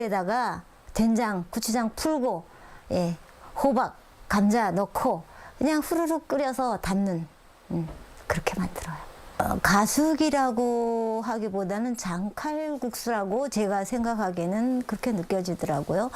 에다가 된장, 고추장 풀고 예, 호박, 감자 넣고 그냥 후루룩 끓여서 담는 그렇게 만들어요. 가숙이라고 하기보다는 장칼국수라고 제가 생각하기에는 그렇게 느껴지더라고요.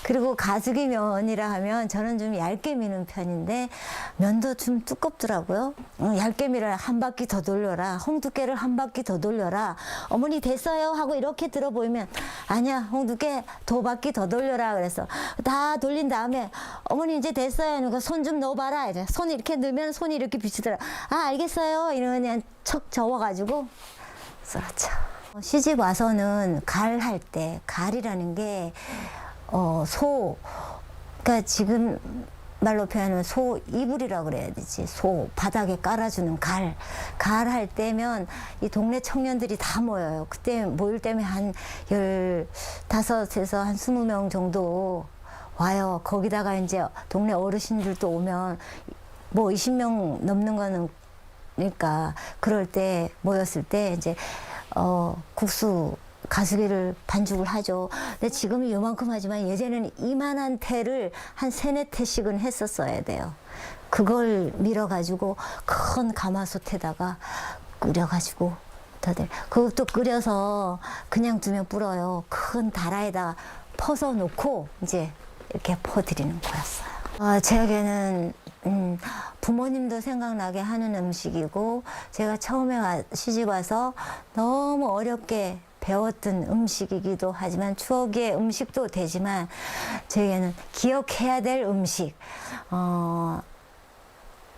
그리고 가숙이 면이라 하면 저는 좀 얇게 미는 편인데 면도 좀 두껍더라고요. 얇게 밀어라, 한 바퀴 더 돌려라, 홍두깨를 한 바퀴 더 돌려라. 어머니 됐어요 하고 이렇게 들어 보이면 아니야, 홍두깨 두 바퀴 더 돌려라. 그래서 다 돌린 다음에 어머니 이제 됐어요. 그러니까 손 좀 넣어봐라. 이제 손 이렇게 넣으면 손이 이렇게 비치더라. 아 알겠어요. 이러면 그냥 척 저어가지고 썰었죠. 시집 와서는 갈할 때 갈이라는 게 그러니까 지금 말로 표현하면 소 이불이라고 그래야 되지. 소 바닥에 깔아주는 갈할 때면 이 동네 청년들이 다 모여요. 그때 모일 때면 한 15에서 한 20명 정도 와요. 거기다가 이제 동네 어르신들도 오면 뭐 20명 넘는 거는 그러니까 그럴 때 모였을 때 이제 국수 가수기를 반죽을 하죠. 근데 지금은 요만큼 하지만 예전에는 이만한 태를 한 3-4태씩은 했었어야 돼요. 그걸 밀어가지고 큰 가마솥에다가 끓여가지고 그것도 끓여서 그냥 두면 불어요. 큰 다라에다 퍼서 놓고 이제 이렇게 퍼드리는 거였어요. 제에게는 부모님도 생각나게 하는 음식이고 제가 처음에 시집 와서 너무 어렵게 배웠던 음식이기도 하지만 추억의 음식도 되지만 저에게는 기억해야 될 음식,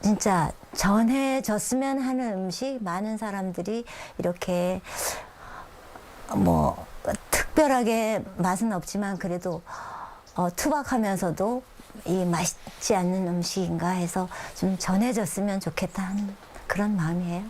진짜 전해졌으면 하는 음식. 많은 사람들이 이렇게 뭐 특별하게 맛은 없지만 그래도 투박하면서도 이 맛있지 않는 음식인가 해서 좀 전해졌으면 좋겠다 하는 그런 마음이에요.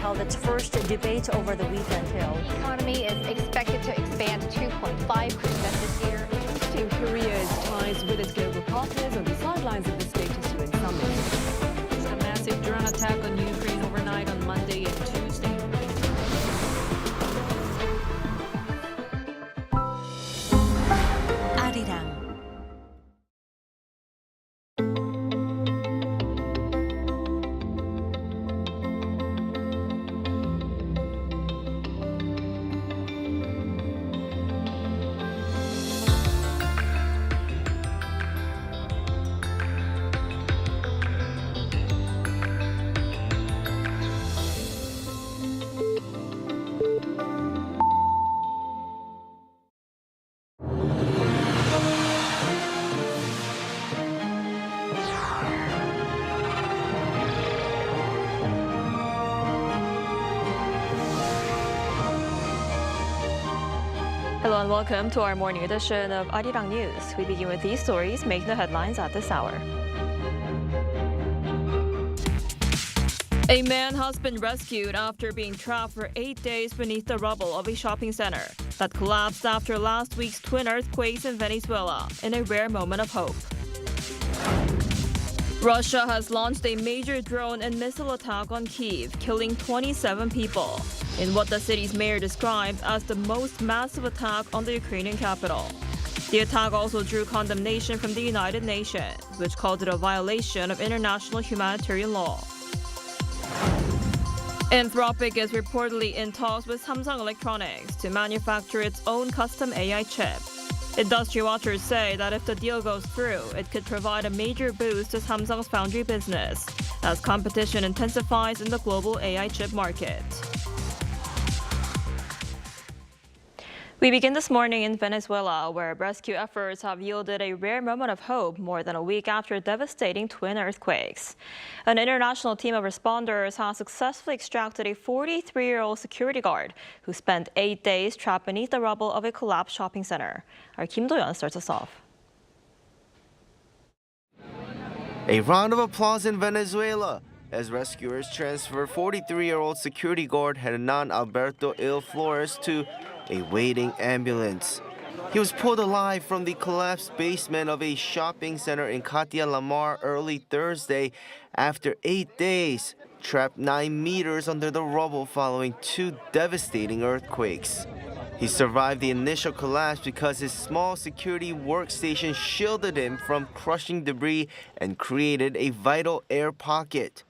Held its first debate over the weekend. The economy is expected to expand 2.5% this year. Team Korea's ties with its global partners on the sidelines of the status UN summit. A massive drone attack on Ukraine overnight on Monday and Tuesday. Arirang. Hello and welcome to our morning edition of Arirang News. We begin with these stories making the headlines at this hour. A man has been rescued after being trapped for 8 days beneath the rubble of a shopping center that collapsed after last week's twin earthquakes in Venezuela in a rare moment of hope. Russia has launched a major drone and missile attack on Kyiv, killing 27 people. in what the city's mayor described as the most massive attack on the Ukrainian capital. The attack also drew condemnation from the United Nations, which called it a violation of international humanitarian law. Anthropic is reportedly in talks with Samsung Electronics to manufacture its own custom AI chip. Industry watchers say that if the deal goes through, it could provide a major boost to Samsung's foundry business as competition intensifies in the global AI chip market. We begin this morning in Venezuela, where rescue efforts have yielded a rare moment of hope more than a week after devastating twin earthquakes. An international team of responders has successfully extracted a 43-year-old security guard who spent 8 days trapped beneath the rubble of a collapsed shopping center. Our Kim Do-yeon starts us off. A round of applause in Venezuela as rescuers transfer 43-year-old security guard Hernan Alberto Il Flores to a waiting ambulance. He was pulled alive from the collapsed basement of a shopping center in Katia Lamar early Thursday after 8 days, trapped 9 meters under the rubble following 2 devastating earthquakes. He survived the initial collapse because his small security workstation shielded him from crushing debris and created a vital air pocket.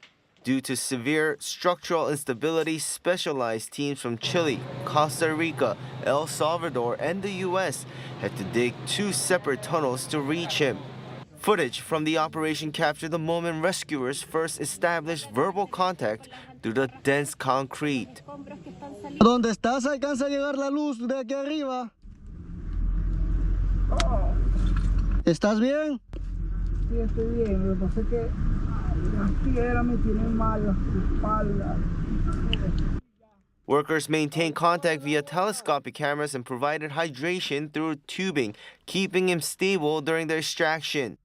Due to severe structural instability, specialized teams from Chile, Costa Rica, El Salvador, and the U.S. had to dig 2 separate tunnels to reach him. Footage from the operation captured the moment rescuers first established verbal contact through the dense concrete. ¿Dónde estás? ¿Alcanza a llegar la luz de aquí arriba? ¿Estás bien? Sí, estoy bien. Lo que pasa es que las piedras me tienen mal la espalda. Workers maintained contact via telescopic cameras and provided hydration through tubing, keeping him stable during the extraction.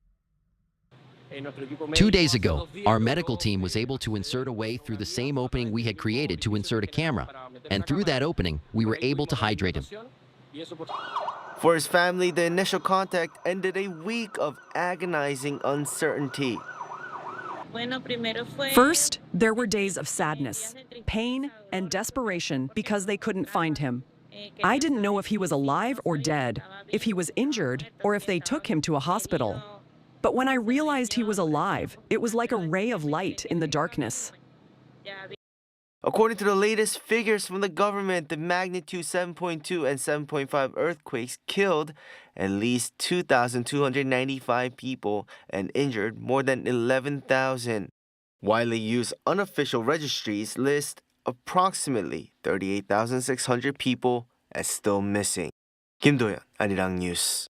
2 days ago, our medical team was able to insert a way through the same opening we had created to insert a camera. And through that opening, we were able to hydrate him. For his family, the initial contact ended a week of agonizing uncertainty. First, there were days of sadness, pain, and desperation because they couldn't find him. I didn't know if he was alive or dead, if he was injured, or if they took him to a hospital. But when I realized he was alive, it was like a ray of light in the darkness. According to the latest figures from the government, the magnitude 7.2 and 7.5 earthquakes killed at least 2,295 people and injured more than 11,000. Widely used unofficial registries list approximately 38,600 people as still missing. Kim Do-yeon, Arirang News.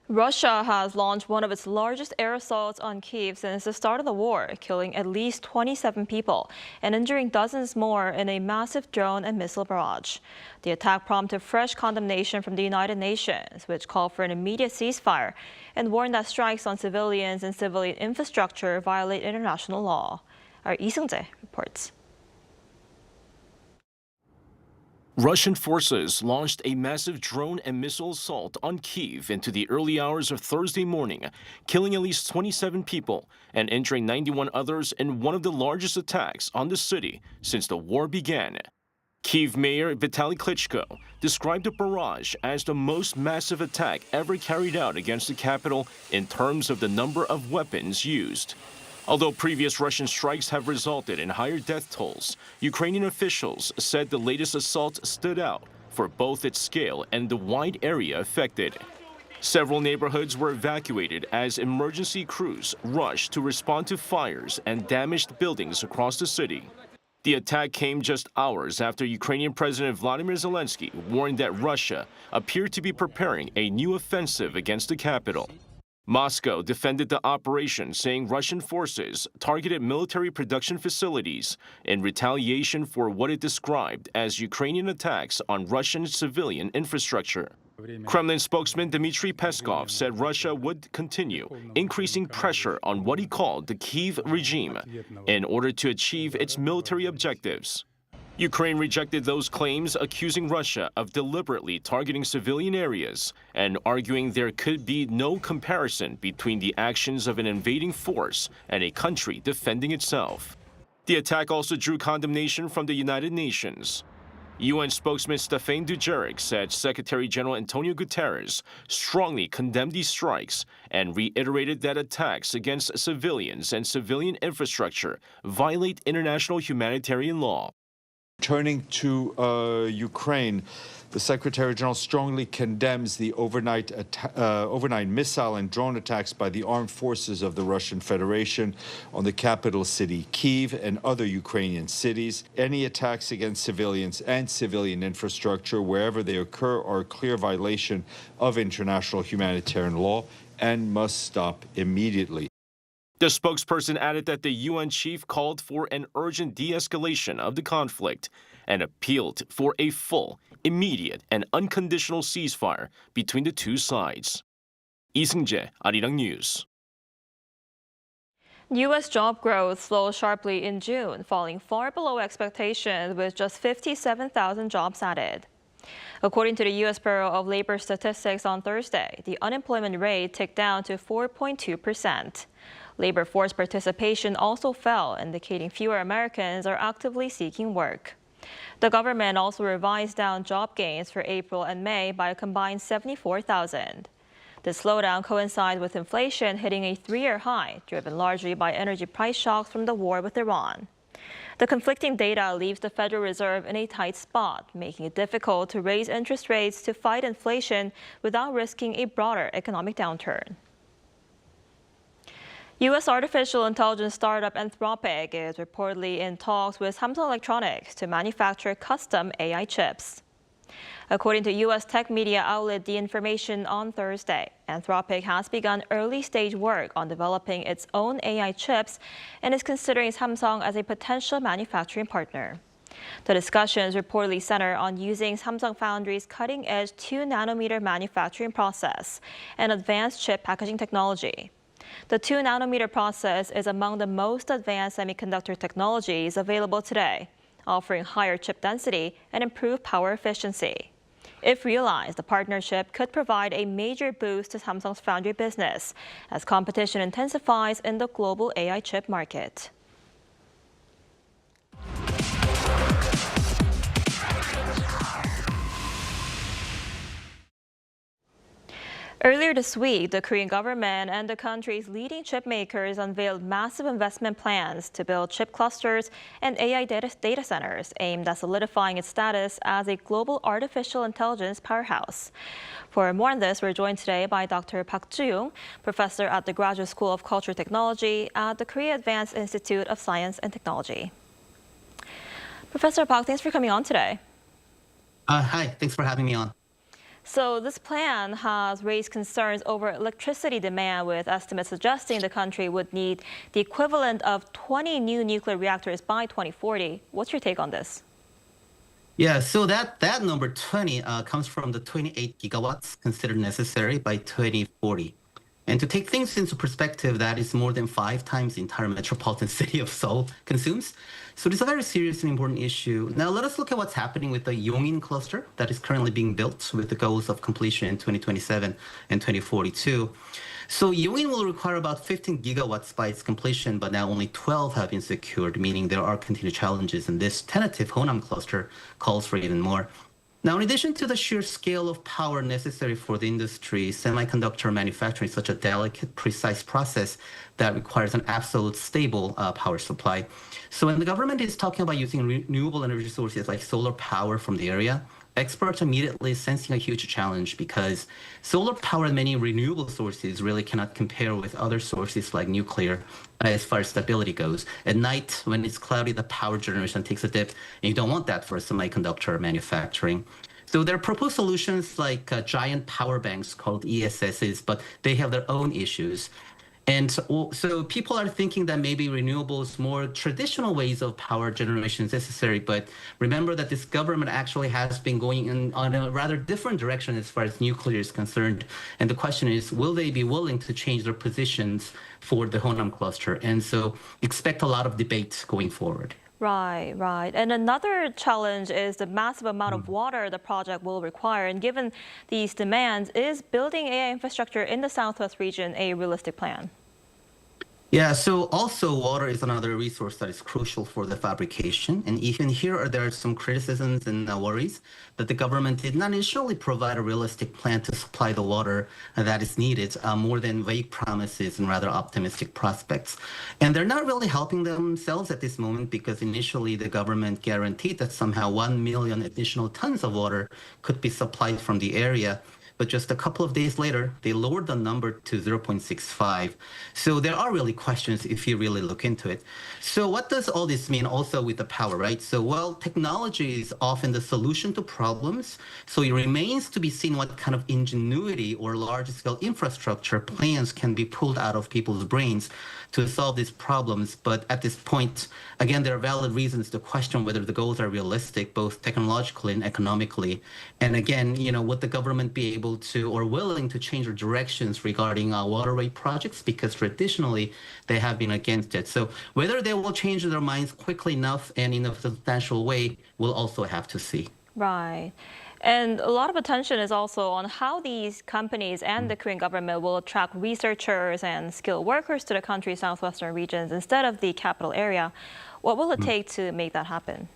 Russia has launched one of its largest air assaults on Kyiv since the start of the war, killing at least 27 people and injuring dozens more in a massive drone and missile barrage. The attack prompted fresh condemnation from the United Nations, which called for an immediate ceasefire and warned that strikes on civilians and civilian infrastructure violate international law. Our Lee Seung-jae reports. Russian forces launched a massive drone and missile assault on Kyiv into the early hours of Thursday morning, killing at least 27 people and injuring 91 others in one of the largest attacks on the city since the war began. Kyiv Mayor Vitaly Klitschko described the barrage as the most massive attack ever carried out against the capital in terms of the number of weapons used. Although previous Russian strikes have resulted in higher death tolls, Ukrainian officials said the latest assault stood out for both its scale and the wide area affected. Several neighborhoods were evacuated as emergency crews rushed to respond to fires and damaged buildings across the city. The attack came just hours after Ukrainian President Vladimir Zelensky warned that Russia appeared to be preparing a new offensive against the capital. Moscow defended the operation, saying Russian forces targeted military production facilities in retaliation for what it described as Ukrainian attacks on Russian civilian infrastructure. Kremlin spokesman Dmitry Peskov said Russia would continue increasing pressure on what he called the Kyiv regime in order to achieve its military objectives. Ukraine rejected those claims, accusing Russia of deliberately targeting civilian areas and arguing there could be no comparison between the actions of an invading force and a country defending itself. The attack also drew condemnation from the United Nations. UN spokesman Stéphane Dujarric said Secretary General Antonio Guterres strongly condemned these strikes and reiterated that attacks against civilians and civilian infrastructure violate international humanitarian law. Turning to Ukraine, the Secretary General strongly condemns the overnight missile and drone attacks by the armed forces of the Russian Federation on the capital city, Kyiv, and other Ukrainian cities. Any attacks against civilians and civilian infrastructure, wherever they occur, are a clear violation of international humanitarian law and must stop immediately. The spokesperson added that the UN chief called for an urgent de-escalation of the conflict and appealed for a full, immediate, and unconditional ceasefire between the two sides. 이승재, Arirang News. U.S. job growth slowed sharply in June, falling far below expectations with just 57,000 jobs added. According to the U.S. Bureau of Labor Statistics on Thursday, the unemployment rate ticked down to 4.2%. Labor force participation also fell, indicating fewer Americans are actively seeking work. The government also revised down job gains for April and May by a combined 74,000. The slowdown coincides with inflation hitting a three-year high, driven largely by energy price shocks from the war with Iran. The conflicting data leaves the Federal Reserve in a tight spot, making it difficult to raise interest rates to fight inflation without risking a broader economic downturn. U.S. artificial intelligence startup Anthropic is reportedly in talks with Samsung Electronics to manufacture custom AI chips. According to U.S. tech media outlet The Information on Thursday, Anthropic has begun early-stage work on developing its own AI chips and is considering Samsung as a potential manufacturing partner. The discussions reportedly center on using Samsung Foundry's cutting-edge 2-nanometer manufacturing process and advanced chip packaging technology. The 2-nanometer process is among the most advanced semiconductor technologies available today, offering higher chip density and improved power efficiency. If realized, the partnership could provide a major boost to Samsung's foundry business as competition intensifies in the global AI chip market. Earlier this week, the Korean government and the country's leading chip makers unveiled massive investment plans to build chip clusters and AI data centers aimed at solidifying its status as a global artificial intelligence powerhouse. For more on this, we're joined today by Dr. Park Ju-young, professor at the Graduate School of Cultural Technology at the Korea Advanced Institute of Science and Technology. Professor Park, thanks for coming on today. Hi, thanks for having me on. So this plan has raised concerns over electricity demand, with estimates suggesting the country would need the equivalent of 20 new nuclear reactors by 2040. What's your take on this? Yeah, so that number 20 comes from the 28 gigawatts considered necessary by 2040. And to take things into perspective, that is more than 5 times the entire metropolitan city of Seoul consumes. So it's a very serious and important issue. Now let us look at what's happening with the Yongin cluster that is currently being built with the goals of completion in 2027 and 2042. So Yongin will require about 15 gigawatts by its completion, but now only 12 have been secured, meaning there are continued challenges, and this tentative Honam cluster calls for even more. Now, in addition to the sheer scale of power necessary for the industry, semiconductor manufacturing is such a delicate, precise process that requires an absolute stable power supply. So when the government is talking about using renewable energy sources like solar power from the area, experts are immediately sensing a huge challenge because solar power and many renewable sources really cannot compare with other sources like nuclear as far as stability goes. At night, when it's cloudy, the power generation takes a dip, and you don't want that for semiconductor manufacturing. So there are proposed solutions like giant power banks called ESSs, but they have their own issues. And so people are thinking that maybe renewables, more traditional ways of power generation is necessary. But remember that this government actually has been going on a rather different direction as far as nuclear is concerned. And the question is, will they be willing to change their positions for the Honam cluster? And so expect a lot of debate going forward. Right. And another challenge is the massive amount of water the project will require. And given these demands, is building AI infrastructure in the Southwest region a realistic plan? Yeah, so also water is another resource that is crucial for the fabrication. And even here, there are some criticisms and worries that the government did not initially provide a realistic plan to supply the water that is needed, more than vague promises and rather optimistic prospects. And they're not really helping themselves at this moment because initially the government guaranteed that somehow 1 million additional tons of water could be supplied from the area. But just a couple of days later, they lowered the number to 0.65. So there are really questions if you really look into it. So what does all this mean also with the power, right? So, well, technology is often the solution to problems. So it remains to be seen what kind of ingenuity or large-scale infrastructure plans can be pulled out of people's brains to solve these problems. But at this point, again, there are valid reasons to question whether the goals are realistic, both technologically and economically. And again, would the government be able to or willing to change their directions regarding waterway projects? Because traditionally, they have been against it. So whether they will change their minds quickly enough and in a substantial way, we'll also have to see. Right. And a lot of attention is also on how these companies and the Korean government will attract researchers and skilled workers to the country's southwestern regions instead of the capital area. What will it take to make that happen?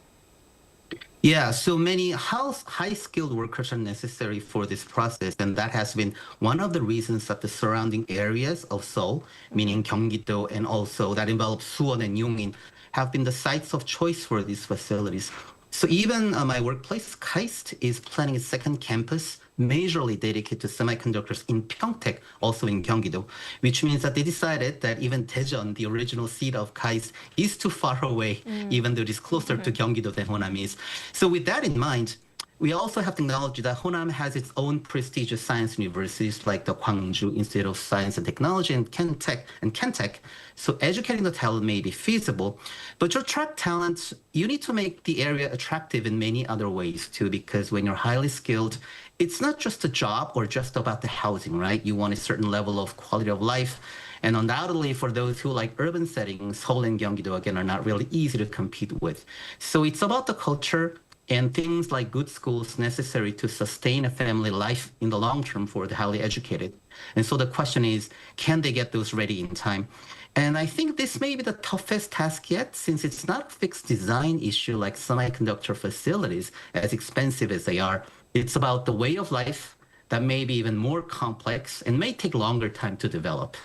Yeah, so many high-skilled workers are necessary for this process, and that has been one of the reasons that the surrounding areas of Seoul, meaning Gyeonggi-do, and also that involves Suwon and Yongin, have been the sites of choice for these facilities. So even my workplace, KAIST, is planning a second campus majorly dedicated to semiconductors in Pyeongtaek, also in Gyeonggi-do, which means that they decided that even Daejeon, the original seat of KAIST, is too far away, even though it is closer to Gyeonggi-do than Honam is. So with that in mind, we also have to acknowledge that Honam has its own prestigious science universities like the Gwangju Institute of Science and Technology and Kentech. So educating the talent may be feasible, but to attract talent, you need to make the area attractive in many other ways too, because when you're highly skilled, it's not just a job or just about the housing, right? You want a certain level of quality of life. And undoubtedly, for those who like urban settings, Seoul and Gyeonggi-do, again, are not really easy to compete with. So it's about the culture and things like good schools necessary to sustain a family life in the long term for the highly educated. And so the question is, can they get those ready in time? And I think this may be the toughest task yet, since it's not a fixed design issue like semiconductor facilities, as expensive as they are. It's about the way of life that may be even more complex and may take longer time to develop.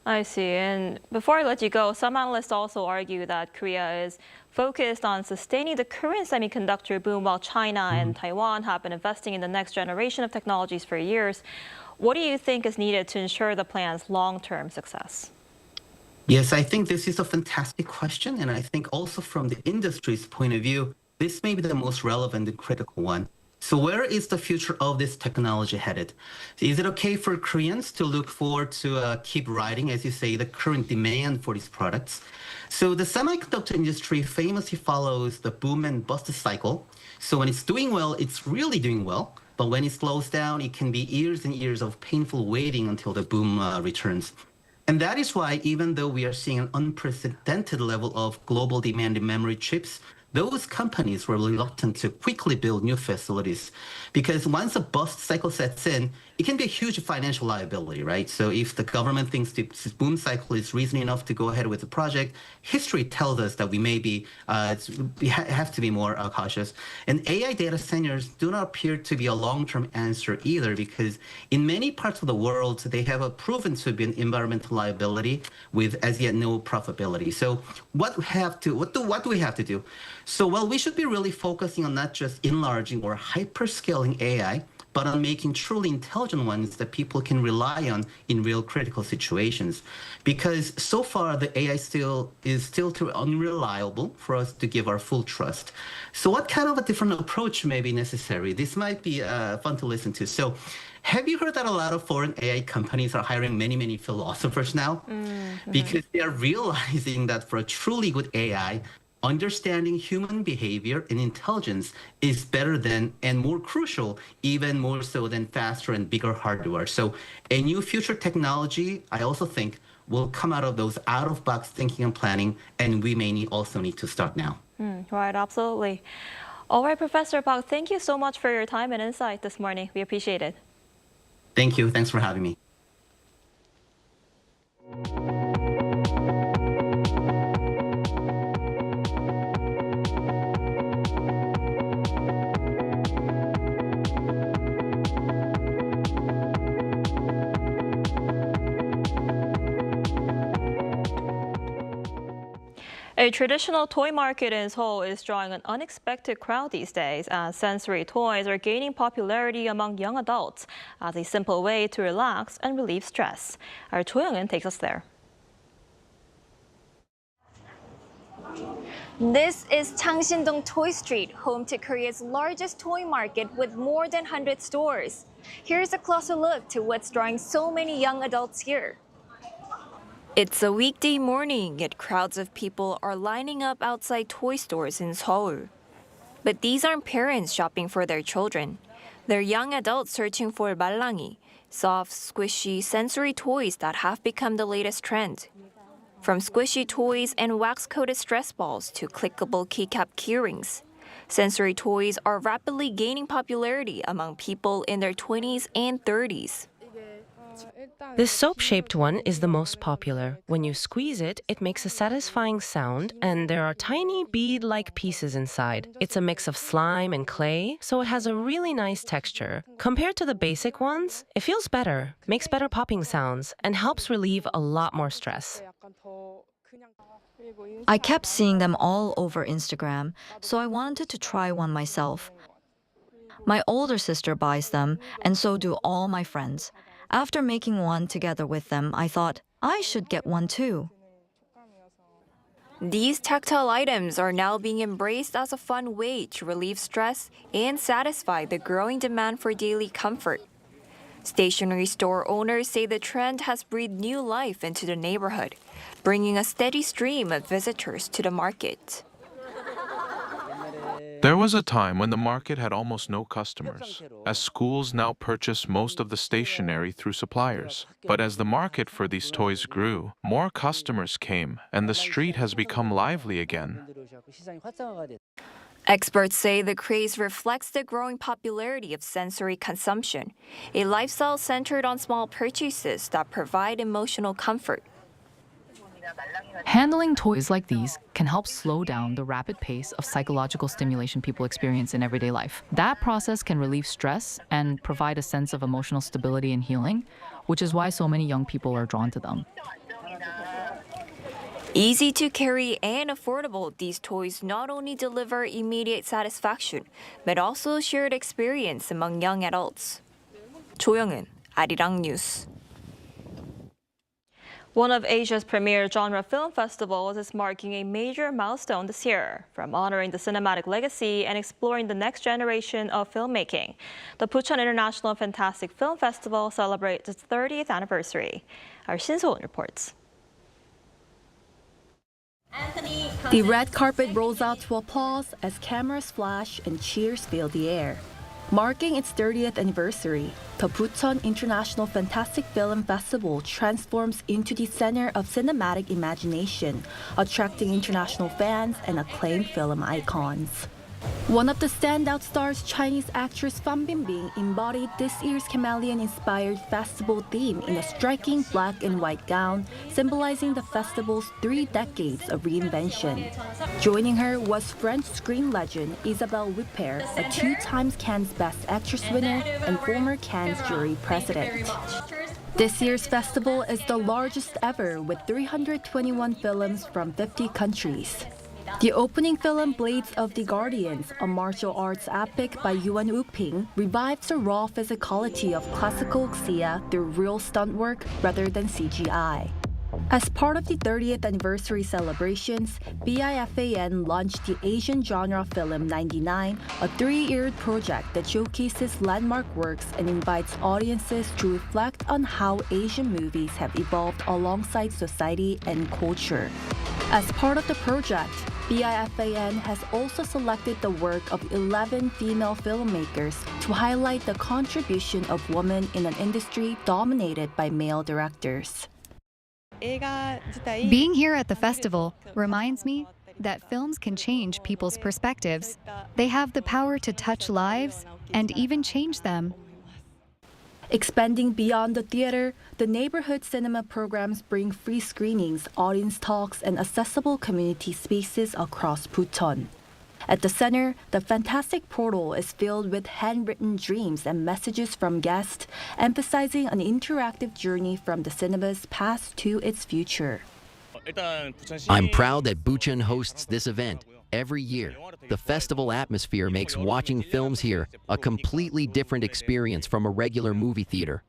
I see. And before I let you go, some analysts also argue that Korea is focused on sustaining the current semiconductor boom while China and Taiwan have been investing in the next generation of technologies for years. What do you think is needed to ensure the plan's long-term success? Yes, I think this is a fantastic question. And I think also from the industry's point of view, this may be the most relevant and critical one. So where is the future of this technology headed? Is it okay for Koreans to look forward to keep riding, as you say, the current demand for these products? So the semiconductor industry famously follows the boom and bust cycle. So when it's doing well, it's really doing well. But when it slows down, it can be years and years of painful waiting until the boom returns. And that is why, even though we are seeing an unprecedented level of global demand in memory chips, those companies were reluctant to quickly build new facilities because once a bust cycle sets in, it can be a huge financial liability, right? So if the government thinks the boom cycle is reason enough to go ahead with the project, history tells us that we have to be more cautious. And AI data centers do not appear to be a long-term answer either because in many parts of the world, they have proven to be an environmental liability with as yet no profitability. So what do we have to do? So, well, we should be really focusing on not just enlarging or hyperscaling AI, but on making truly intelligent ones that people can rely on in real critical situations. Because so far, the AI is still too unreliable for us to give our full trust. So what kind of a different approach may be necessary? This might be fun to listen to. So have you heard that a lot of foreign AI companies are hiring many, many philosophers now? Because they are realizing that for a truly good AI, understanding human behavior and intelligence is better than and more crucial, even more so than faster and bigger hardware. So a new future technology, I also think, will come out of those out-of-box thinking and planning, and we may also need to start now. Right, absolutely. All right, Professor Park, thank you so much for your time and insight this morning. We appreciate it. Thank you. Thanks for having me. A traditional toy market in Seoul is drawing an unexpected crowd these days as sensory toys are gaining popularity among young adults as a simple way to relax and relieve stress. Our Cho Young-in takes us there. This is Changsindong Toy Street, home to Korea's largest toy market with more than 100 stores. Here's a closer look to what's drawing so many young adults here. It's a weekday morning, yet crowds of people are lining up outside toy stores in Seoul. But these aren't parents shopping for their children. They're young adults searching for ballangi, soft, squishy, sensory toys that have become the latest trend. From squishy toys and wax-coated stress balls to clickable keycap keyrings, sensory toys are rapidly gaining popularity among people in their 20s and 30s. This soap-shaped one is the most popular. When you squeeze it, it makes a satisfying sound, and there are tiny bead-like pieces inside. It's a mix of slime and clay, so it has a really nice texture. Compared to the basic ones, it feels better, makes better popping sounds, and helps relieve a lot more stress. I kept seeing them all over Instagram, so I wanted to try one myself. My older sister buys them, and so do all my friends. After making one together with them, I thought, I should get one too. These tactile items are now being embraced as a fun way to relieve stress and satisfy the growing demand for daily comfort. Stationery store owners say the trend has breathed new life into the neighborhood, bringing a steady stream of visitors to the market. There was a time when the market had almost no customers, as schools now purchase most of the stationery through suppliers. But as the market for these toys grew, more customers came, and the street has become lively again. Experts say the craze reflects the growing popularity of sensory consumption, a lifestyle centered on small purchases that provide emotional comfort. Handling toys like these can help slow down the rapid pace of psychological stimulation people experience in everyday life. That process can relieve stress and provide a sense of emotional stability and healing, which is why so many young people are drawn to them. Easy to carry and affordable, these toys not only deliver immediate satisfaction, but also shared experience among young adults. Cho Young-in, Arirang News. One of Asia's premier genre film festivals is marking a major milestone this year, from honoring the cinematic legacy and exploring the next generation of filmmaking. The Bucheon International Fantastic Film Festival celebrates its 30th anniversary. Our Shin So-won reports. The red carpet rolls out to applause as cameras flash and cheers fill the air. Marking its 30th anniversary, the Bucheon International Fantastic Film Festival transforms into the center of cinematic imagination, attracting international fans and acclaimed film icons. One of the standout stars, Chinese actress Fan Bingbing, embodied this year's chameleon-inspired festival theme in a striking black and white gown, symbolizing the festival's 3 decades of reinvention. Joining her was French screen legend Isabelle Huppert, a 2-time Cannes Best Actress winner and former Cannes jury president. This year's festival is the largest ever, with 321 films from 50 countries. The opening film, Blades of the Guardians, a martial arts epic by Yuan Woo-ping, revives the raw physicality of classical Xia through real stunt work rather than CGI. As part of the 30th anniversary celebrations, BIFAN launched the Asian Genre Film 99, a 3-year project that showcases landmark works and invites audiences to reflect on how Asian movies have evolved alongside society and culture. As part of the project, BIFAN has also selected the work of 11 female filmmakers to highlight the contribution of women in an industry dominated by male directors. Being here at the festival reminds me that films can change people's perspectives. They have the power to touch lives and even change them. Expanding beyond the theater, the neighborhood cinema programs bring free screenings, audience talks, and accessible community spaces across Bucheon. At the center, the fantastic portal is filled with handwritten dreams and messages from guests, emphasizing an interactive journey from the cinema's past to its future. I'm proud that Bucheon hosts this event every year. The festival atmosphere makes watching films here a completely different experience from a regular movie theater.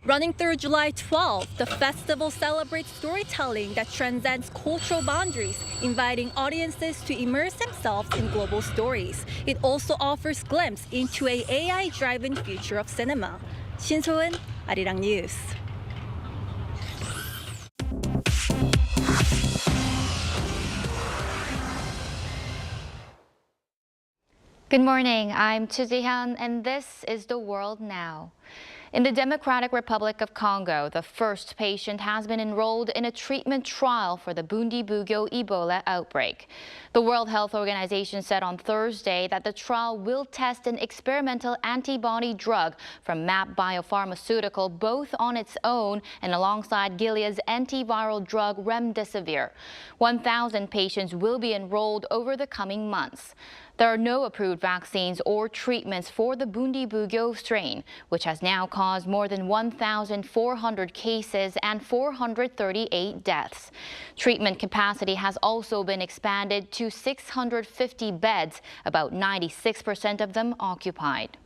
Running through July 12th, the festival celebrates storytelling that transcends cultural boundaries, inviting audiences to immerse themselves in global stories. It also offers glimpse into an AI-driven future of cinema. Shin So-eun, Arirang News. Good morning, I'm Choo Ji-hyun, and this is The World Now. In the Democratic Republic of Congo, the first patient has been enrolled in a treatment trial for the Bundibugyo Ebola outbreak. The World Health Organization said on Thursday that the trial will test an experimental antibody drug from MAP Biopharmaceutical, both on its own and alongside Gilead's antiviral drug Remdesivir. 1,000 patients will be enrolled over the coming months. There are no approved vaccines or treatments for the Bundibugyo strain, which has now caused more than 1,400 cases and 438 deaths. Treatment capacity has also been expanded to 650 beds, about 96% of them occupied.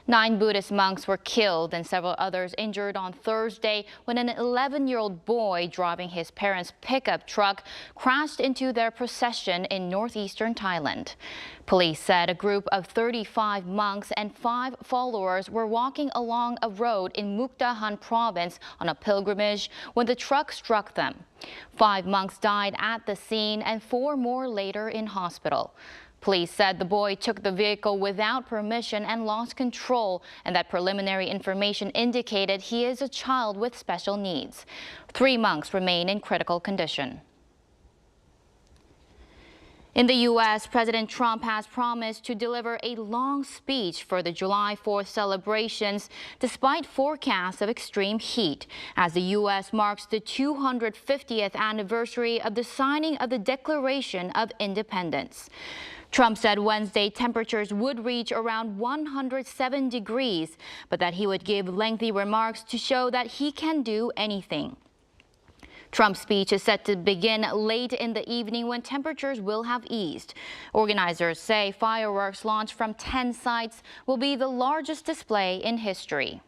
9 Buddhist monks were killed and several others injured on Thursday when an 11-year-old boy driving his parents' pickup truck crashed into their procession in northeastern Thailand. Police said a group of 35 monks and 5 followers were walking along a road in Mukdahan province on a pilgrimage when the truck struck them. 5 monks died at the scene and 4 more later in hospital. Police said the boy took the vehicle without permission and lost control, and that preliminary information indicated he is a child with special needs. 3 monks remain in critical condition. In the U.S., President Trump has promised to deliver a long speech for the July 4th celebrations, despite forecasts of extreme heat, as the U.S. marks the 250th anniversary of the signing of the Declaration of Independence. Trump said Wednesday temperatures would reach around 107 degrees, but that he would give lengthy remarks to show that he can do anything. Trump's speech is set to begin late in the evening when temperatures will have eased. Organizers say fireworks launched from 10 sites will be the largest display in history.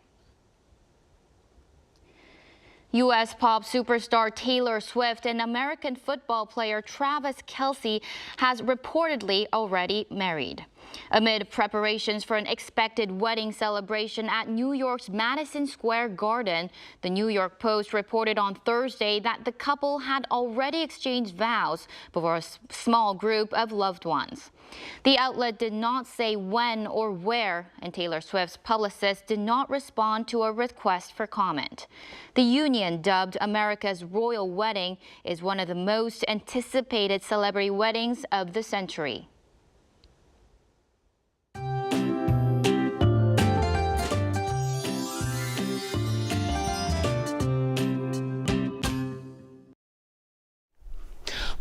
U.S. pop superstar Taylor Swift and American football player Travis Kelce has reportedly already married. Amid preparations for an expected wedding celebration at New York's Madison Square Garden, the New York Post reported on Thursday that the couple had already exchanged vows before a small group of loved ones. The outlet did not say when or where, and Taylor Swift's publicist did not respond to a request for comment. The union, dubbed America's Royal Wedding, is one of the most anticipated celebrity weddings of the century.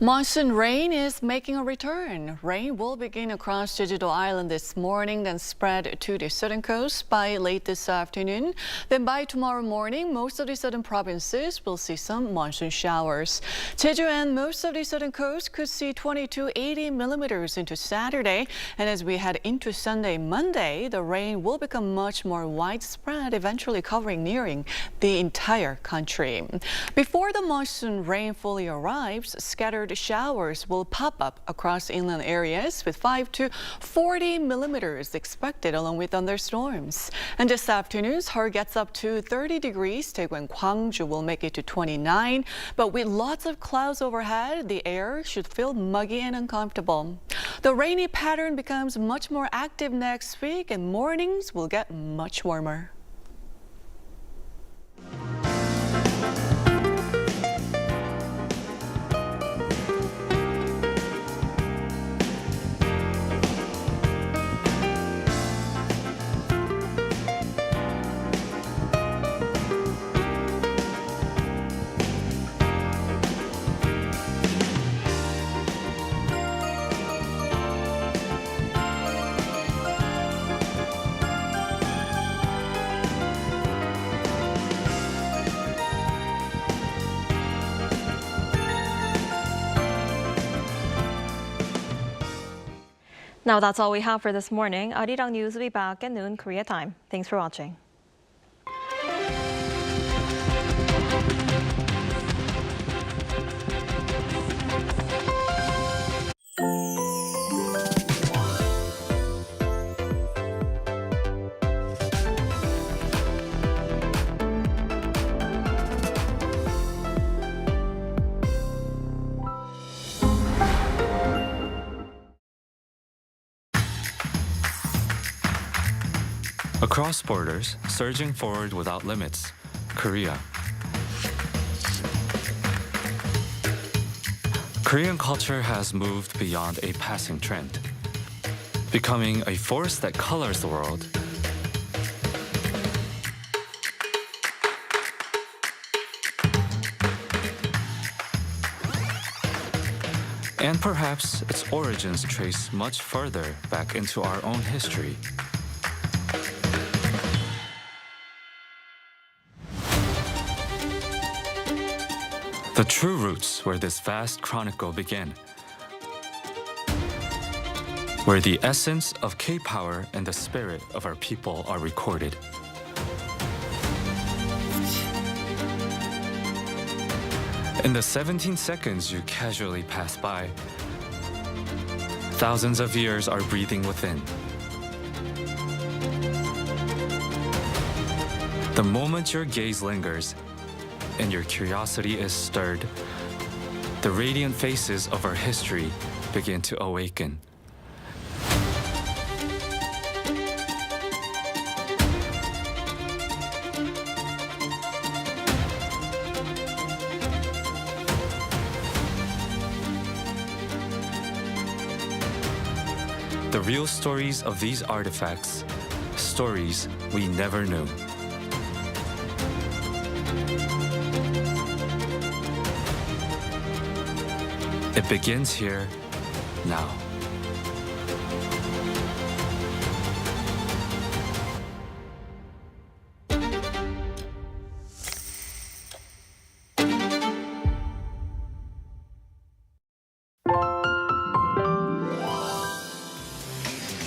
Monsoon rain is making a return. Rain will begin across Jeju-do Island this morning, then spread to the southern coast by late this afternoon. Then by tomorrow morning, most of the southern provinces will see some monsoon showers. Jeju and most of the southern coast could see 20 to 80 millimeters into Saturday. And as we head into Sunday, Monday, the rain will become much more widespread, eventually nearing the entire country. Before the monsoon rain fully arrives, scattered showers will pop up across inland areas with 5 to 40 millimeters expected along with thunderstorms. And this afternoon, Seoul gets up to 30 degrees. Daegu and Gwangju will make it to 29. But with lots of clouds overhead, the air should feel muggy and uncomfortable. The rainy pattern becomes much more active next week, and mornings will get much warmer. Now that's all we have for this morning. Arirang News will be back at noon Korea time. Thanks for watching. Across borders, surging forward without limits, Korea. Korean culture has moved beyond a passing trend, becoming a force that colors the world. And perhaps its origins trace much further back into our own history. The true roots where this vast chronicle began, where the essence of K-power and the spirit of our people are recorded. In the 17 seconds you casually pass by, thousands of years are breathing within. The moment your gaze lingers and your curiosity is stirred, the radiant faces of our history begin to awaken. The real stories of these artifacts, stories we never knew. It begins here, now.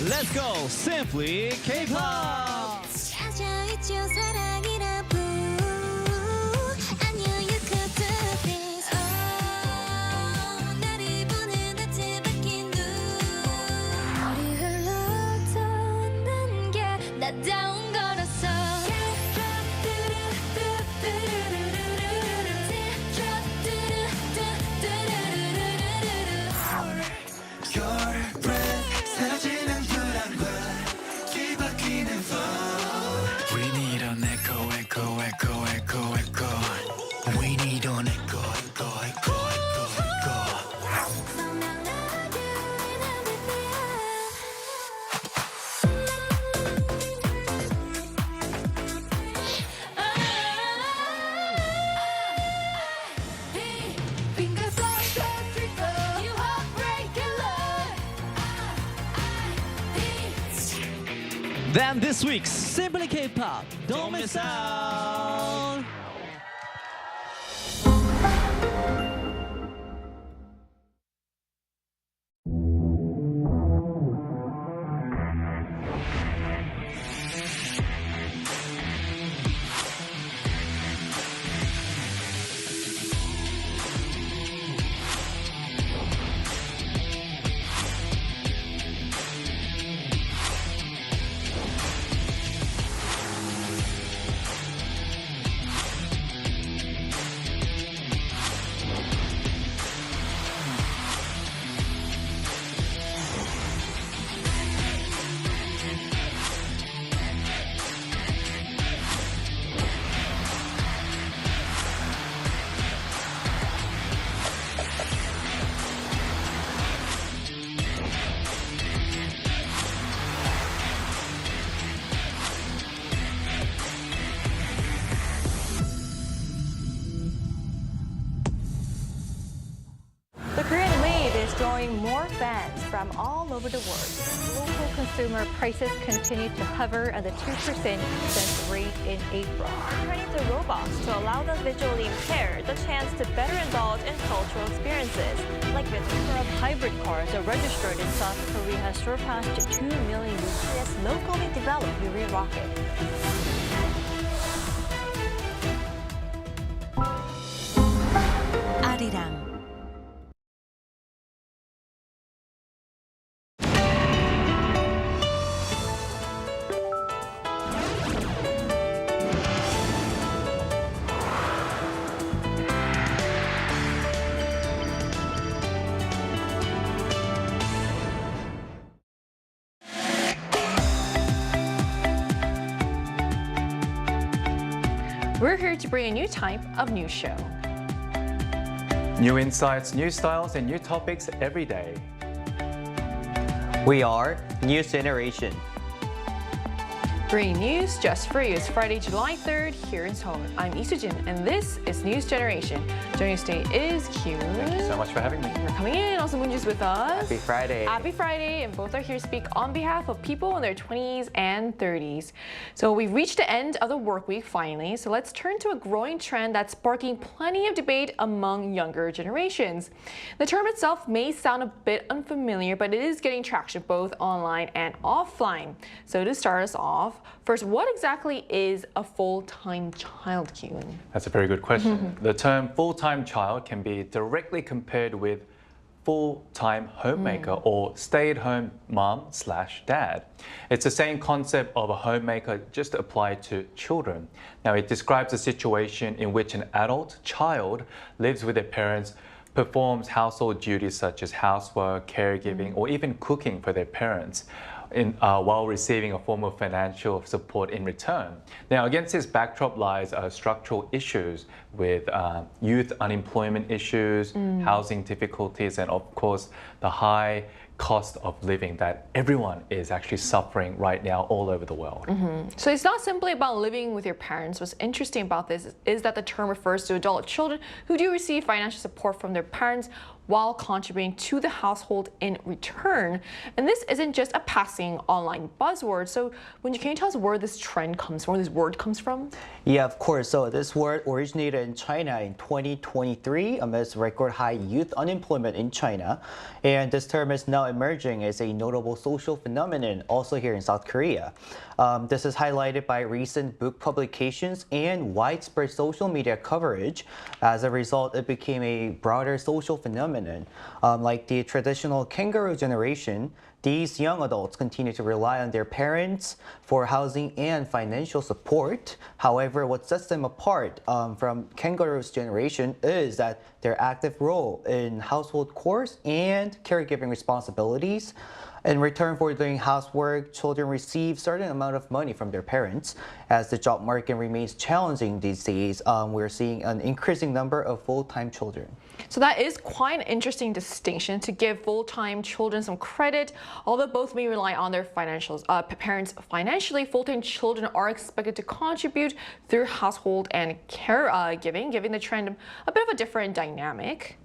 Let's go, Simply K-pop! Then this week's Simply K-pop, don't miss out! from all over the world. Local consumer prices continue to hover at the 2% rate in April. Turning to robots to allow the visually impaired the chance to better indulge in cultural experiences, like the number of hybrid cars are registered in South Korea has surpassed 2 million using its locally developed Yuri rocket. Arirang. We're here to bring a new type of news show. New insights, new styles, and new topics every day. We are News Generation. Bringing news just for you. It's Friday, July 3rd here in Seoul. I'm Isujin, and this is News Generation. Joining us today is Kyun. Thank you so much for having me. You're coming in. Also, Moonju's with us. Happy Friday. Happy Friday, and both are here to speak on behalf of people in their 20s and 30s. So we've reached the end of the work week finally, so let's turn to a growing trend that's sparking plenty of debate among younger generations. The term itself may sound a bit unfamiliar, but it is getting traction both online and offline. So to start us off, first, what exactly is a full-time child, Kyun? That's a very good question. The term full-time child can be directly compared with full-time homemaker or stay-at-home mom/dad. It's the same concept of a homemaker just applied to children. Now, it describes a situation in which an adult child lives with their parents, performs household duties such as housework, caregiving, or even cooking for their parents, while receiving a form of financial support in return. Now, against this backdrop lies structural issues with youth unemployment issues, housing difficulties, and of course, the high cost of living that everyone is actually suffering right now all over the world. So it's not simply about living with your parents. What's interesting about this is that the term refers to adult children who do receive financial support from their parents while contributing to the household in return. And this isn't just a passing online buzzword. So can you tell us where this trend comes from, where this word comes from? Yeah, of course. So this word originated in China in 2023 amidst record high youth unemployment in China. And this term is now emerging as a notable social phenomenon also here in South Korea. This is highlighted by recent book publications and widespread social media coverage. As a result, it became a broader social phenomenon. Like the traditional kangaroo generation, these young adults continue to rely on their parents for housing and financial support. However, what sets them apart from kangaroo's generation is that their active role in household chores and caregiving responsibilities. In return for doing housework, children receive certain amount of money from their parents. As the job market remains challenging these days, we're seeing an increasing number of full-time children. So that is quite an interesting distinction to give full-time children some credit. Although both may rely on their parents financially, full-time children are expected to contribute through household and caregiving, giving the trend a bit of a different dynamic.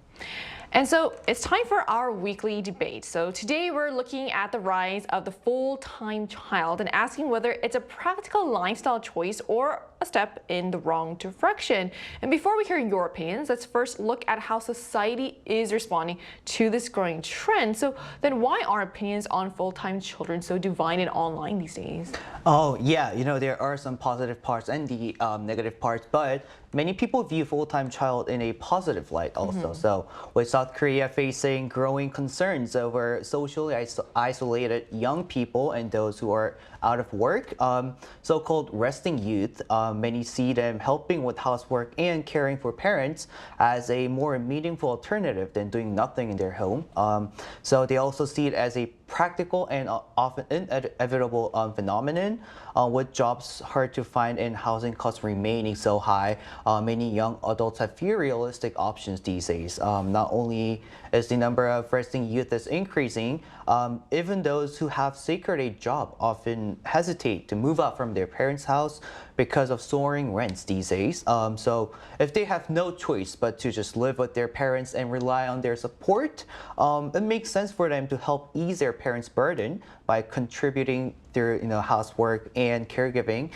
And so it's time for our weekly debate. So today we're looking at the rise of the full-time child and asking whether it's a practical lifestyle choice or a step in the wrong direction. And before we hear your opinions, let's first look at how society is responding to this growing trend. So then why are opinions on full-time children so divided online these days? Oh, yeah, there are some positive parts and the negative parts, but many people view full-time child in a positive light also. So with South Korea facing growing concerns over socially isolated young people and those who are out of work, so-called resting youth, many see them helping with housework and caring for parents as a more meaningful alternative than doing nothing in their home. So they also see it as a practical and often inevitable phenomenon burden. With jobs hard to find and housing costs remaining so high, many young adults have few realistic options these days. Not only is the number of resting youth is increasing, even those who have secured a job often hesitate to move out from their parents' house because of soaring rents these days. So if they have no choice but to just live with their parents and rely on their support, it makes sense for them to help ease their parents' burden by contributing their housework and caregiving.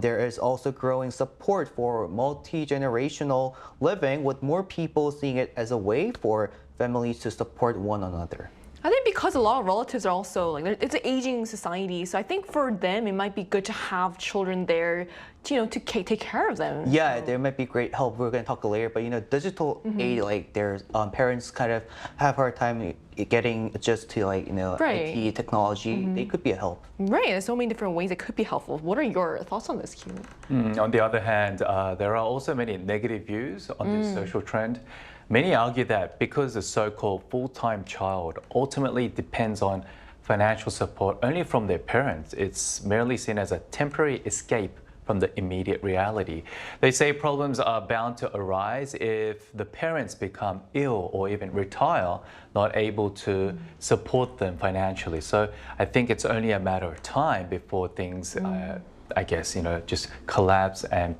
There is also growing support for multi-generational living, with more people seeing it as a way for families to support one another. I think because a lot of relatives are also like, it's an aging society, so I think for them it might be good to have children there, to take care of them. Yeah, there might be great help. We're going to talk later, but digital aid, like their parents kind of have a hard time getting just to IT technology. They could be a help. Right, there's so many different ways it could be helpful. What are your thoughts on this, Kyiv? On the other hand, there are also many negative views on this social trend. Many argue that because the so-called full-time child ultimately depends on financial support only from their parents, it's merely seen as a temporary escape from the immediate reality. They say problems are bound to arise if the parents become ill or even retire, not able to support them financially. So I think it's only a matter of time before things, I guess, just collapse and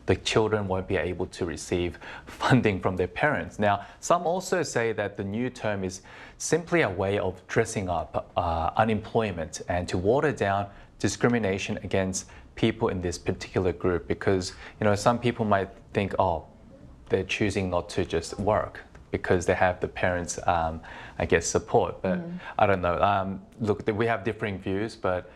the children won't be able to receive funding from their parents. Now, some also say that the new term is simply a way of dressing up unemployment and to water down discrimination against people in this particular group, because some people might think, oh, they're choosing not to just work because they have the parents, I guess, support. But I don't know. Look, we have differing views, but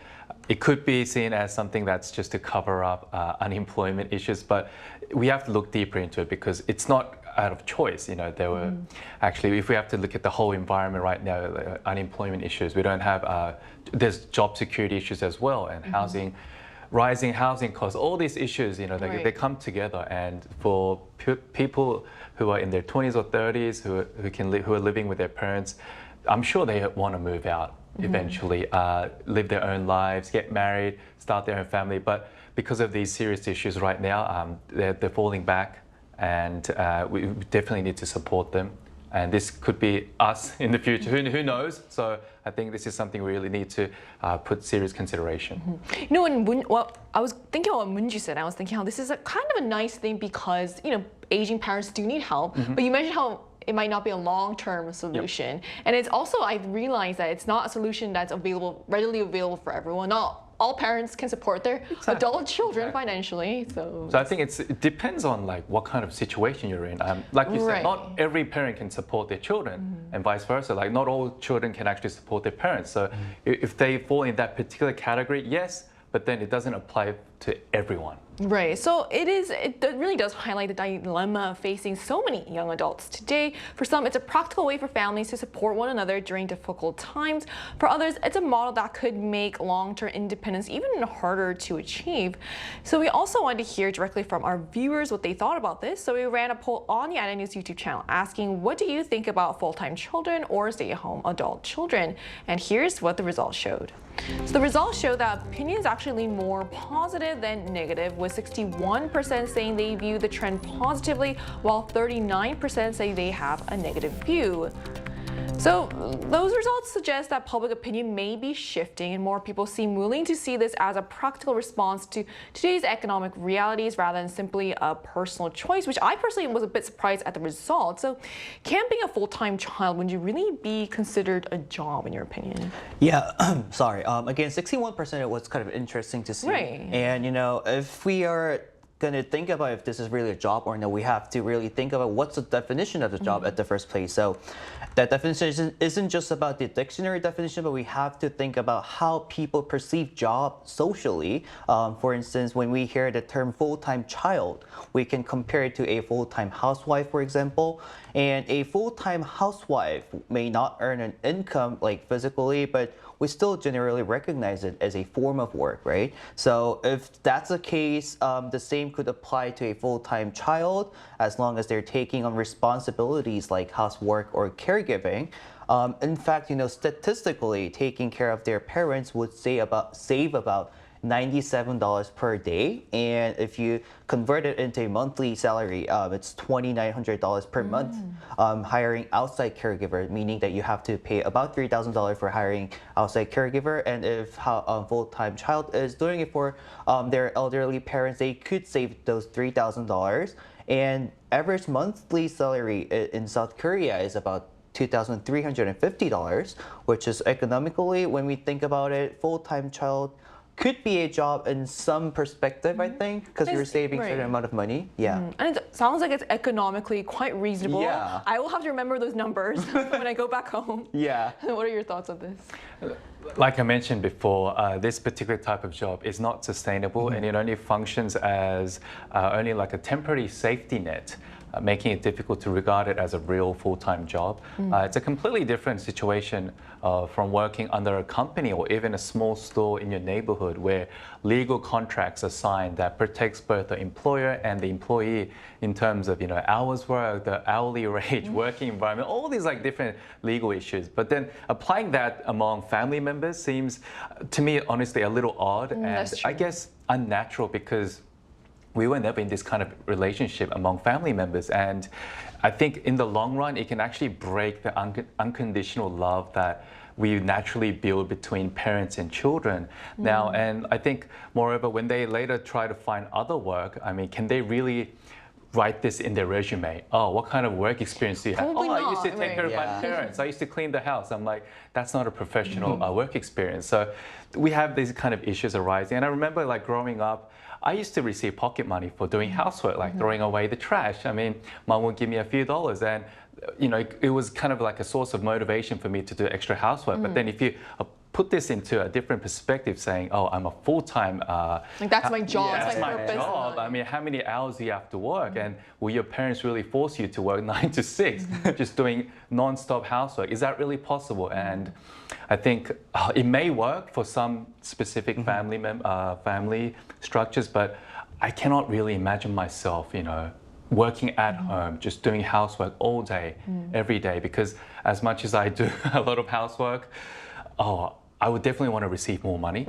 it could be seen as something that's just to cover up unemployment issues, but we have to look deeper into it because it's not out of choice. There were actually, if we have to look at the whole environment right now, unemployment issues, we don't have, there's job security issues as well, and housing, rising housing costs, all these issues, they come together. And for people who are in their 20s or 30s, who are living with their parents, I'm sure they want to move out eventually, live their own lives, get married, start their own family. But because of these serious issues right now, they're falling back, and we definitely need to support them. And this could be us in the future, who knows? So I think this is something we really need to put serious consideration. I was thinking about what Moonji said. I was thinking how this is kind of a nice thing because, aging parents do need help. But you mentioned how it might not be a long-term solution. And it's also, I realized that it's not a solution that's readily available for everyone. Not all parents can support their adult children financially. So I think it depends on what kind of situation you're in. Like you said, not every parent can support their children, and vice versa. Not all children can actually support their parents. So if they fall in that particular category, yes, but then it doesn't apply to everyone. Right, so it really does highlight the dilemma facing so many young adults today. For some, it's a practical way for families to support one another during difficult times. For others, it's a model that could make long-term independence even harder to achieve. So we also wanted to hear directly from our viewers what they thought about this. So we ran a poll on the Arirang News YouTube channel asking, what do you think about full-time children or stay-at-home adult children? And here's what the results showed. So the results show that opinions actually lean more positive than negative, with 61% saying they view the trend positively, while 39% say they have a negative view. So those results suggest that public opinion may be shifting, and more people seem willing to see this as a practical response to today's economic realities rather than simply a personal choice, which I personally was a bit surprised at the results. So can being a full-time child, would you really be considered a job in your opinion? Yeah, sorry. Again, 61% it was kind of interesting to see. Right. And if we are going to think about if this is really a job or no, we have to really think about what's the definition of the job at the first place. So that definition isn't just about the dictionary definition, but we have to think about how people perceive job socially. For instance, when we hear the term full-time child, we can compare it to a full-time housewife, for example. And a full-time housewife may not earn an income physically, but we still generally recognize it as a form of work, right? So if that's the case, the same could apply to a full-time child as long as they're taking on responsibilities like housework or caregiving. In fact, statistically, taking care of their parents would save about $97 per day. And if you convert it into a monthly salary, it's $2,900 per month. Hiring outside caregiver, meaning that you have to pay about $3,000 for hiring outside caregiver. And if a full-time child is doing it for their elderly parents, they could save those $3,000. And average monthly salary in South Korea is about $2,350, which is economically, when we think about it, full-time child could be a job in some perspective, I think, because you're saving a certain amount of money. Yeah. And it sounds like it's economically quite reasonable. Yeah. I will have to remember those numbers when I go back home. Yeah. What are your thoughts on this? Like I mentioned before, this particular type of job is not sustainable, and it only functions as only like a temporary safety net, making it difficult to regard it as a real full-time job. It's a completely different situation from working under a company or even a small store in your neighborhood where legal contracts are signed that protects both the employer and the employee in terms of, hours worked, the hourly rate, working environment, all these like different legal issues. But then applying that among family members seems, to me, honestly, a little odd and I guess unnatural, because we were never in this kind of relationship among family members. And I think in the long run, it can actually break the unconditional love that we naturally build between parents and children now. And I think, moreover, when they later try to find other work, I mean, can they really write this in their resume? Oh, what kind of work experience do you have? Probably I used to not, take care of my parents. I used to clean the house. I'm like, that's not a professional work experience. So we have these kind of issues arising. And I remember like growing up, I used to receive pocket money for doing housework, like throwing away the trash. I mean, mom would give me a few dollars, and it was kind of like a source of motivation for me to do extra housework. But then if you put this into a different perspective, saying, oh, I'm a full-time... like that's my job, that's my purpose. Job. I mean, how many hours do you have to work? And will your parents really force you to work 9 to 6, just doing non-stop housework? Is that really possible? And I think it may work for some specific family structures, but I cannot really imagine myself, working at home, just doing housework all day, every day, because as much as I do a lot of housework, I would definitely want to receive more money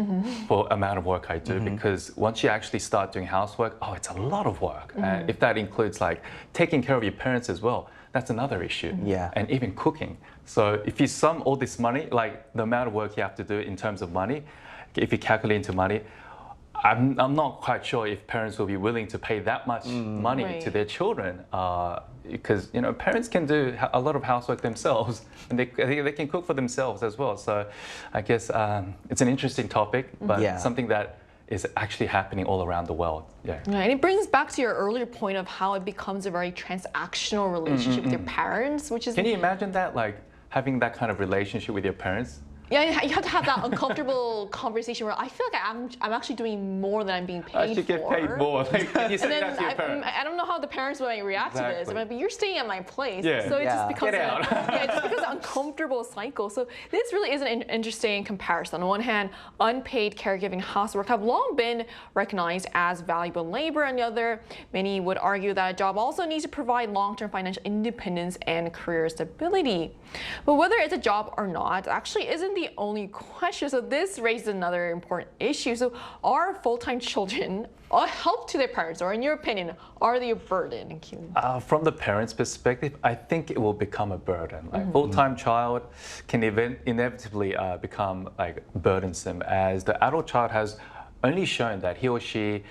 for the amount of work I do, because once you actually start doing housework, it's a lot of work. And if that includes like taking care of your parents as well, that's another issue. Yeah. And even cooking. So if you sum all this money, like the amount of work you have to do in terms of money, if you calculate into money, I'm not quite sure if parents will be willing to pay that much money to their children, because parents can do a lot of housework themselves, and they can cook for themselves as well. So I guess it's an interesting topic, but something that is actually happening all around the world. Yeah. And it brings back to your earlier point of how it becomes a very transactional relationship with your parents, which is... Can you imagine that, like having that kind of relationship with your parents? Yeah, you have to have that uncomfortable conversation where I feel like I'm actually doing more than I'm being paid for. I should get paid more. Like, can you say that to your parents? I don't know how the parents might react to this. I mean, but you're staying at my place. Yeah. So it just becomes it just becomes an uncomfortable cycle. So this really is an interesting comparison. On one hand, unpaid caregiving housework have long been recognized as valuable labor. On the other, many would argue that a job also needs to provide long-term financial independence and career stability. But whether it's a job or not actually isn't the only question. So this raises another important issue. So are full-time children a help to their parents, or in your opinion, are they a burden? From the parents' perspective, I think it will become a burden. Like full-time child can inevitably become like burdensome, as the adult child has only shown that he or she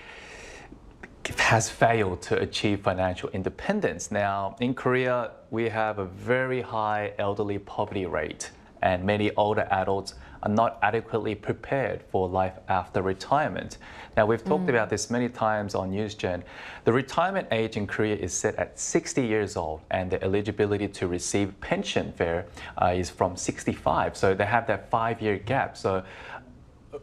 has failed to achieve financial independence. Now, in Korea, we have a very high elderly poverty rate, and many older adults are not adequately prepared for life after retirement. Now, we've talked about this many times on NewsGen. The retirement age in Korea is set at 60 years old, and the eligibility to receive pension fare is from 65. So they have that 5-year gap. So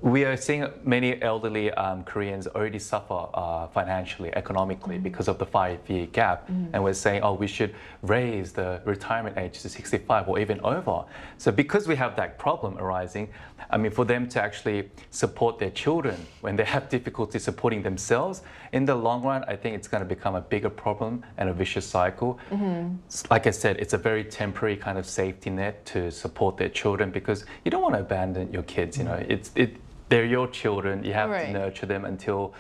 we are seeing many elderly Koreans already suffer financially, economically, because of the 5-year gap. And we're saying, we should raise the retirement age to 65 or even over. So because we have that problem arising, I mean, for them to actually support their children when they have difficulty supporting themselves, in the long run, I think it's going to become a bigger problem and a vicious cycle. Like I said, it's a very temporary kind of safety net to support their children, because you don't want to abandon your kids. they're your children. You have to Right. nurture them until.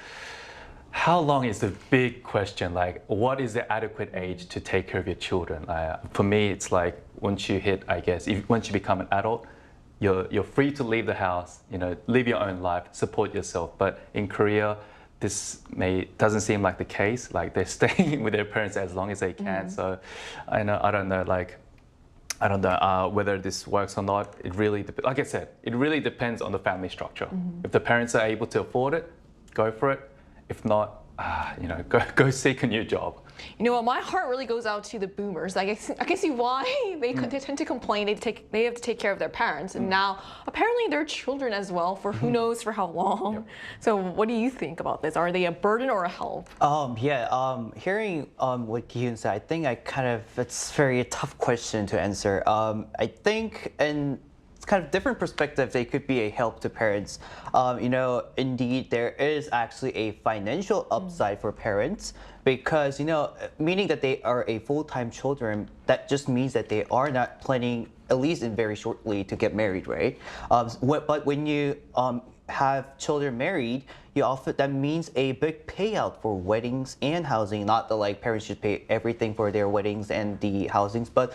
How long is the big question? Like, what is the adequate age to take care of your children? For me, it's like once you hit, I guess, once you become an adult, you're free to leave the house, live your own life, support yourself. But in Korea, this doesn't seem like the case. Like they're staying with their parents as long as they can. So I don't know whether this works or not. It really, like I said, it really depends on the family structure. If the parents are able to afford it, go for it. If not, go seek a new job. You know what? My heart really goes out to the boomers. I can see why they tend to complain. They have to take care of their parents, and now apparently their children as well for who knows for how long. So, what do you think about this? Are they a burden or a help? Hearing what Kyun said, I think it's very tough question to answer. I think kind of different perspectives, they could be a help to parents. Indeed, there is actually a financial upside for parents because, meaning that they are a full-time children, that just means that they are not planning, at least in very shortly, to get married, right? But when you have children married, that means a big payout for weddings and housing. Not that parents should pay everything for their weddings and the housings, but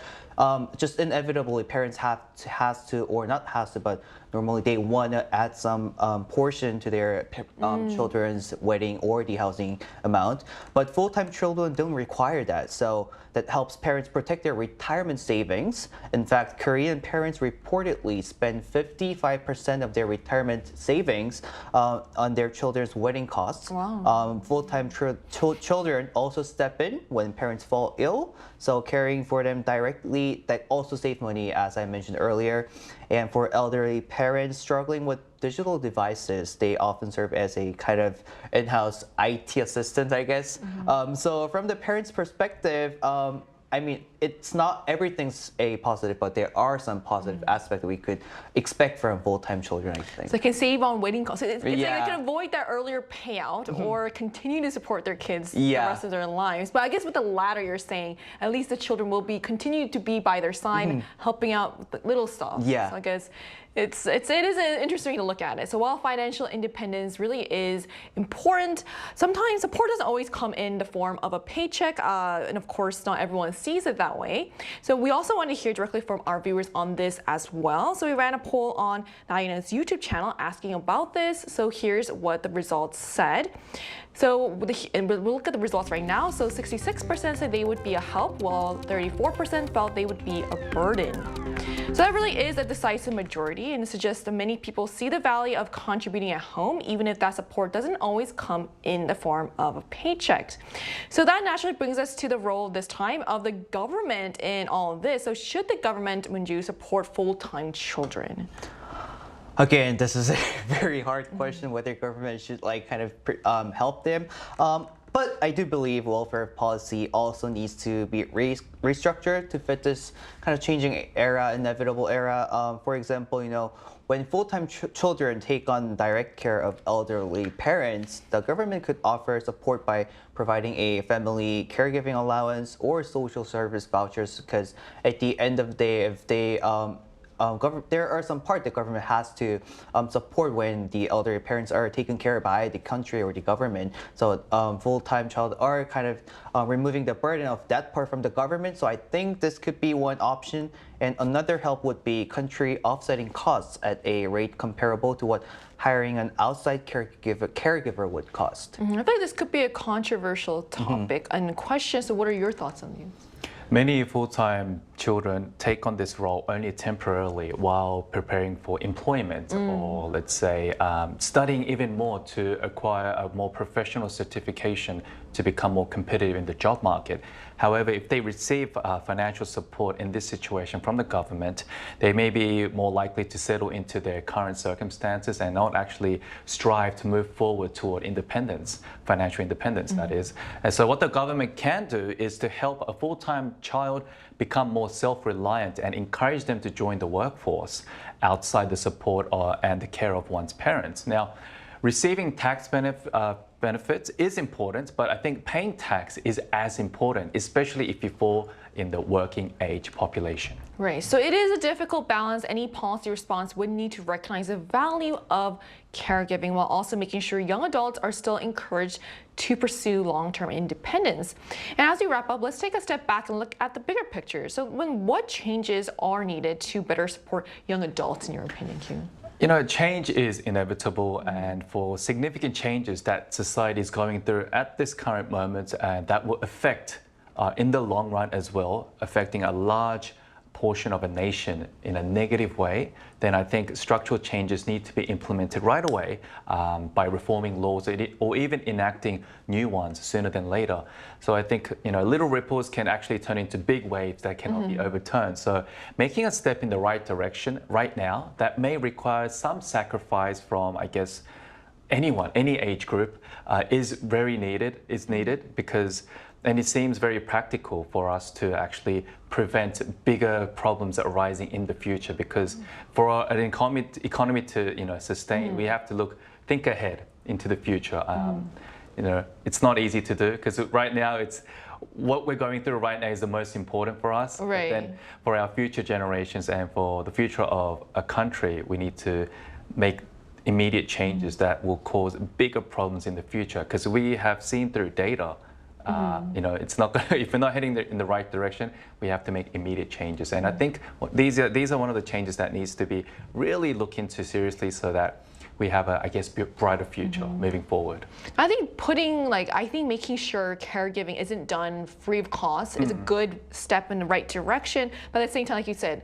just inevitably parents has to, or not has to, but normally they want to add some portion to their children's wedding or the housing amount. But full-time children don't require that, so that helps parents protect their retirement savings. In fact, Korean parents reportedly spend 55% of their retirement savings on their children's wedding costs. Wow. Full-time children also step in when parents fall ill, so caring for them directly, that also saves money, as I mentioned earlier. And for elderly parents struggling with digital devices, they often serve as a kind of in-house IT assistant, I guess. So from the parents' perspective, it's not everything's a positive, but there are some positive aspects that we could expect from full-time children, I think. So they can save on wedding costs. It's like they can avoid that earlier payout or continue to support their kids the rest of their lives. But I guess with the latter, you're saying at least the children will continue to be by their side, helping out with the little stuff. Yeah. So I guess it is interesting to look at it. So while financial independence really is important, sometimes support doesn't always come in the form of a paycheck, and of course not everyone sees it that way. So we also want to hear directly from our viewers on this as well. So we ran a poll on Nayeon's YouTube channel asking about this. So here's what the results said. So we'll look at the results right now. So 66% said they would be a help, while 34% felt they would be a burden. So that really is a decisive majority, and it suggests that many people see the value of contributing at home, even if that support doesn't always come in the form of a paycheck. So that naturally brings us to the role this time of the government in all of this. So should the government, Moon-ju, support full-time children? Again, this is a very hard question whether government should help them. But I do believe welfare policy also needs to be restructured to fit this kind of changing era, inevitable era. For example, when full-time children take on direct care of elderly parents, the government could offer support by providing a family caregiving allowance or social service vouchers, because at the end of the day, if they there are some part the government has to support when the elderly parents are taken care of by the country or the government. So full-time child are kind of removing the burden of that part from the government. So I think this could be one option. And another help would be country offsetting costs at a rate comparable to what hiring an outside caregiver would cost. I think this could be a controversial topic and question. So what are your thoughts on these? Many full-time children take on this role only temporarily while preparing for employment or, let's say, studying even more to acquire a more professional certification to become more competitive in the job market. However, if they receive financial support in this situation from the government, they may be more likely to settle into their current circumstances and not actually strive to move forward toward independence, financial independence, that is. And so what the government can do is to help a full-time child become more self-reliant and encourage them to join the workforce outside the support and the care of one's parents. Now, receiving tax benefits is important, but I think paying tax is as important, especially if you fall in the working age population. Right, so it is a difficult balance. Any policy response would need to recognize the value of caregiving while also making sure young adults are still encouraged to pursue long-term independence. And as we wrap up, let's take a step back and look at the bigger picture. So what changes are needed to better support young adults in your opinion, Kyu? You know, change is inevitable, and for significant changes that society is going through at this current moment, that will affect in the long run as well, affecting a large portion of a nation in a negative way, then I think structural changes need to be implemented right away by reforming laws or even enacting new ones sooner than later. So I think, you know, little ripples can actually turn into big waves that cannot be overturned. So making a step in the right direction right now, that may require some sacrifice from, I guess, anyone, any age group, is needed because, and it seems very practical for us to actually prevent bigger problems arising in the future. Because for an economy to sustain, we have to think ahead into the future. You know, it's not easy to do because right now what we're going through right now is the most important for us. Right. But then for our future generations and for the future of a country, we need to make immediate changes that will cause bigger problems in the future. Because we have seen through data. You know, it's not gonna, if we're not heading in the right direction, we have to make immediate changes. And I think these are one of the changes that needs to be really looked into seriously so that we have a, I guess, brighter future moving forward. I think making sure caregiving isn't done free of cost is a good step in the right direction. But at the same time, like you said,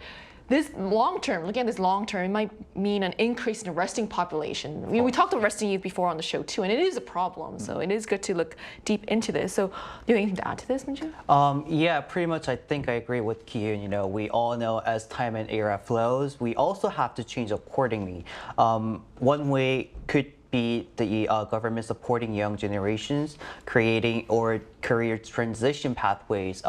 this long-term, looking at this long-term, it might mean an increase in the resting population. I mean, we talked about resting youth before on the show too, and it is a problem. So it is good to look deep into this. So do you have anything to add to this, Minju? Yeah, pretty much I think I agree with Kyun. You know, we all know as time and era flows, we also have to change accordingly. One way could be the government supporting young generations, creating or career transition pathways.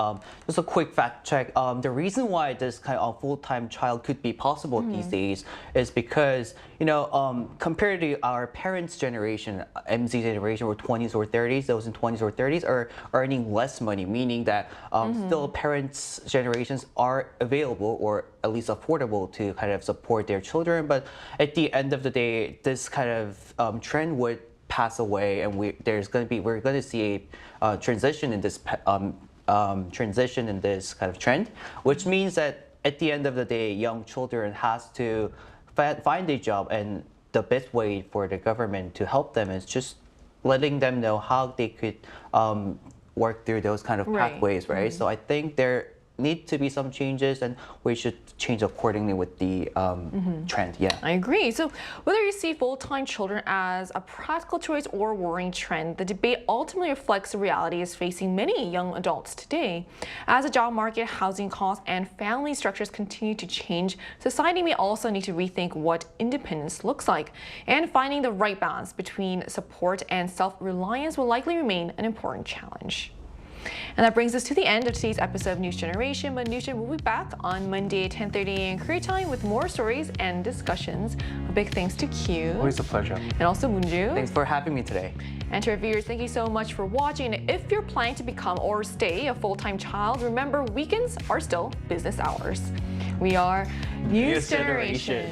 Just a quick fact check. The reason why this kind of full-time child could be possible these days is because, you know, compared to our parents' generation, MZ generation or 20s or 30s, those in 20s or 30s are earning less money, meaning that still parents' generations are available or at least affordable to kind of support their children. But at the end of the day, this kind of trend would pass away, and we're going to see a transition in this kind of trend, which means that at the end of the day, young children has to find a job, and the best way for the government to help them is just letting them know how they could work through those kind of pathways, right? So I think there need to be some changes, and we should change accordingly with the trend. Yeah, I agree. So whether you see full-time children as a practical choice or a worrying trend, the debate ultimately reflects the realities facing many young adults today. As the job market, housing costs, and family structures continue to change, society may also need to rethink what independence looks like. And finding the right balance between support and self-reliance will likely remain an important challenge. And that brings us to the end of today's episode of News Generation. But News Gen will be back on Monday at 10:30 a.m. Korea time with more stories and discussions. A big thanks to Kyu. Always a pleasure. And also Moonju. Thanks for having me today. And to our viewers, thank you so much for watching. And if you're planning to become or stay a full-time child, remember weekends are still business hours. We are News Generation.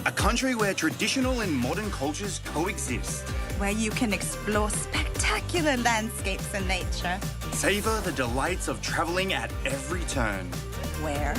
A country where traditional and modern cultures coexist. Where you can explore spectacular landscapes and nature. Savor the delights of traveling at every turn. Where